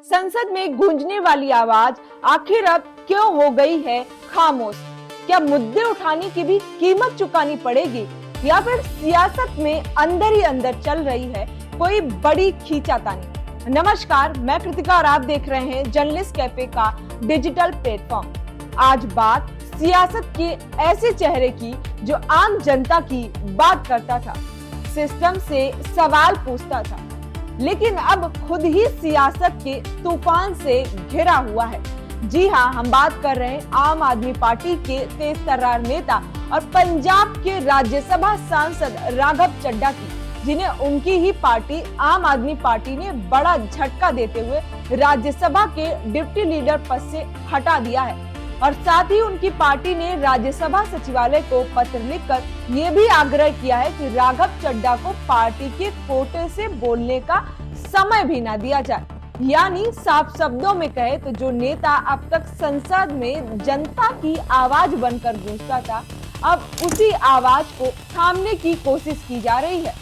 संसद में गूंजने वाली आवाज आखिर अब क्यों हो गई है खामोश? क्या मुद्दे उठाने की भी कीमत चुकानी पड़ेगी या फिर सियासत में अंदर ही अंदर चल रही है कोई बड़ी खींचातानी? नमस्कार, मैं कृतिका और आप देख रहे हैं जर्नलिस्ट कैफे का डिजिटल प्लेटफॉर्म। आज बात सियासत के ऐसे चेहरे की जो आम जनता की बात करता था, सिस्टम से सवाल पूछता था, लेकिन अब खुद ही सियासत के तूफान से घिरा हुआ है। जी हाँ, हम बात कर रहे हैं आम आदमी पार्टी के तेज तर्रार नेता और पंजाब के राज्यसभा सांसद राघव चड्ढा की, जिन्हें उनकी ही पार्टी आम आदमी पार्टी ने बड़ा झटका देते हुए राज्यसभा के डिप्टी लीडर पद से हटा दिया है। और साथ ही उनकी पार्टी ने राज्यसभा सचिवालय को पत्र लिखकर ये भी आग्रह किया है कि राघव चड्ढा को पार्टी के कोटे से बोलने का समय भी ना दिया जाए। यानी साफ शब्दों में कहे तो जो नेता अब तक संसद में जनता की आवाज बनकर गूंजता था, अब उसी आवाज को थामने की कोशिश की जा रही है।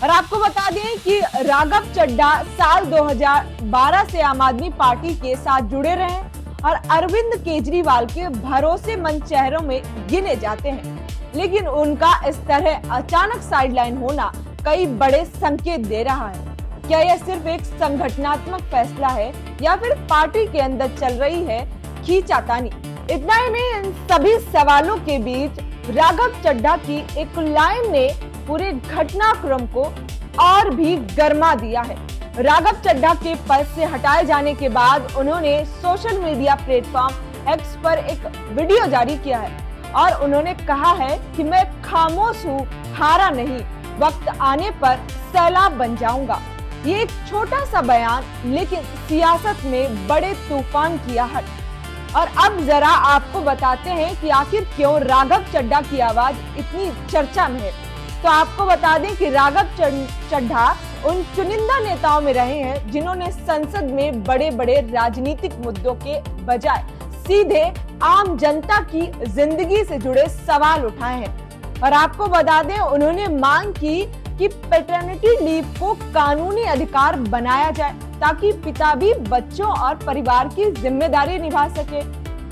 और आपको बता दें कि राघव चड्ढा साल 2012 से आम आदमी पार्टी के साथ जुड़े रहे और अरविंद केजरीवाल के भरोसेमंद चेहरों में गिने जाते हैं, लेकिन उनका इस तरह अचानक साइडलाइन होना कई बड़े संकेत दे रहा है। क्या यह सिर्फ एक संगठनात्मक फैसला है या फिर पार्टी के अंदर चल रही है खींचातानी? इतना ही नहीं, इन सभी सवालों के बीच राघव चड्ढा की एक लाइन ने पूरे घटनाक्रम को और भी गर्मा दिया है। राघव चड्ढा के पद से हटाए जाने के बाद उन्होंने सोशल मीडिया प्लेटफॉर्म एक्स पर एक वीडियो जारी किया है और उन्होंने कहा है कि मैं खामोश हूँ, हारा नहीं, वक्त आने पर सैलाब बन जाऊंगा। ये एक छोटा सा बयान, लेकिन सियासत में बड़े तूफान की आहट। और अब जरा आपको बताते हैं कि आखिर क्यों राघव चड्ढा की आवाज इतनी चर्चा में है। तो आपको बता दें कि राघव चड्ढा उन चुनिंदा नेताओं में रहे हैं जिन्होंने संसद में बड़े बड़े राजनीतिक मुद्दों के बजाय सीधे आम जनता की जिंदगी से जुड़े सवाल उठाए हैं। और आपको बता दें, उन्होंने मांग की कि पैटर्निटी लीव को कानूनी अधिकार बनाया जाए ताकि पिता भी बच्चों और परिवार की जिम्मेदारी निभा सके।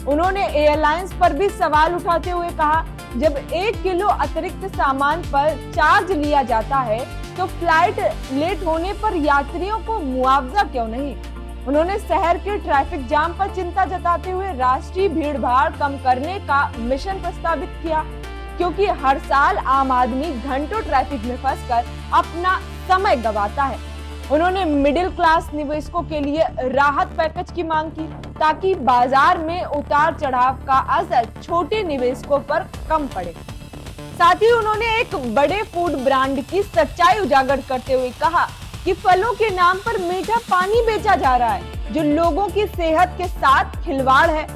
उन्होंने एयरलाइंस पर भी सवाल उठाते हुए कहा, जब 1 किलो अतिरिक्त सामान पर चार्ज लिया जाता है तो फ्लाइट लेट होने पर यात्रियों को मुआवजा क्यों नहीं? उन्होंने शहर के ट्रैफिक जाम पर चिंता जताते हुए राष्ट्रीय भीड़ भाड़ कम करने का मिशन प्रस्तावित किया, क्योंकि हर साल आम आदमी घंटों ट्रैफिक में फंसकर अपना समय गंवाता है। उन्होंने मिडिल क्लास निवेशकों के लिए राहत पैकेज की मांग की ताकि बाजार में उतार चढ़ाव का असर छोटे निवेशकों पर कम पड़े। साथ ही उन्होंने एक बड़े फूड ब्रांड की सच्चाई उजागर करते हुए कहा कि फलों के नाम पर मीठा पानी बेचा जा रहा है, जो लोगों की सेहत के साथ खिलवाड़ है।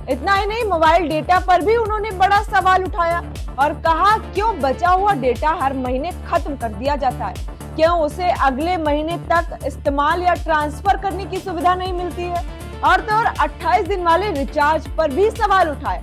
इतना ही नहीं, मोबाइल डेटा पर भी उन्होंने बड़ा सवाल उठाया और कहा, क्यों बचा हुआ डेटा हर महीने खत्म कर दिया जाता है? क्यों उसे अगले महीने तक इस्तेमाल या ट्रांसफर करने की सुविधा नहीं मिलती है? और तो और 28 दिन वाले रिचार्ज पर भी सवाल उठाए।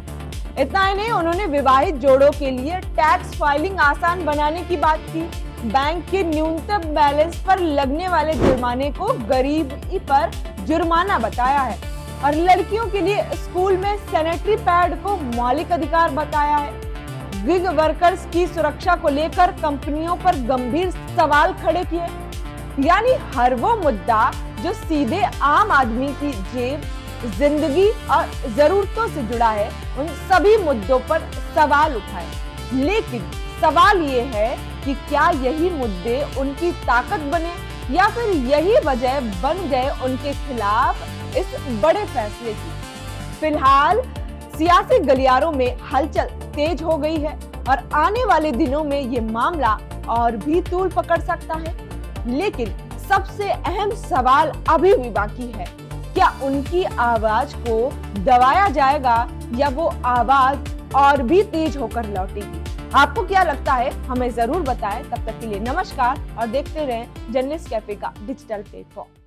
इतना ही नहीं, उन्होंने विवाहित जोड़ों के लिए टैक्स फाइलिंग आसान बनाने की बात की, बैंक के न्यूनतम बैलेंस पर लगने वाले जुर्माने को गरीबी पर जुर्माना बताया है और लड़कियों के लिए स्कूल में सैनिटरी पैड को मौलिक अधिकार बताया है। गिग वर्कर्स की सुरक्षा को लेकर कंपनियों पर गंभीर सवाल खड़े किए। यानी हर वो मुद्दा जो सीधे आम आदमी की जेब, जिंदगी और जरूरतों से जुड़ा है, उन सभी मुद्दों पर सवाल उठाए। लेकिन सवाल ये है कि क्या यही मुद्दे उनकी ताकत बने या फिर यही वजह बन गए उनके खिलाफ इस बड़े फैसले की? फिलहाल सियासी गलियारों में हलचल तेज हो गई है और आने वाले दिनों में ये मामला और भी तूल पकड़ सकता है। लेकिन सबसे अहम सवाल अभी भी बाकी है, क्या उनकी आवाज को दबाया जाएगा या वो आवाज और भी तेज होकर लौटेगी? आपको क्या लगता है? हमें जरूर बताएं। तब तक के लिए नमस्कार और देखते रहें जर्नलिस्ट कैफे का डिजिटल प्लेटफॉर्म।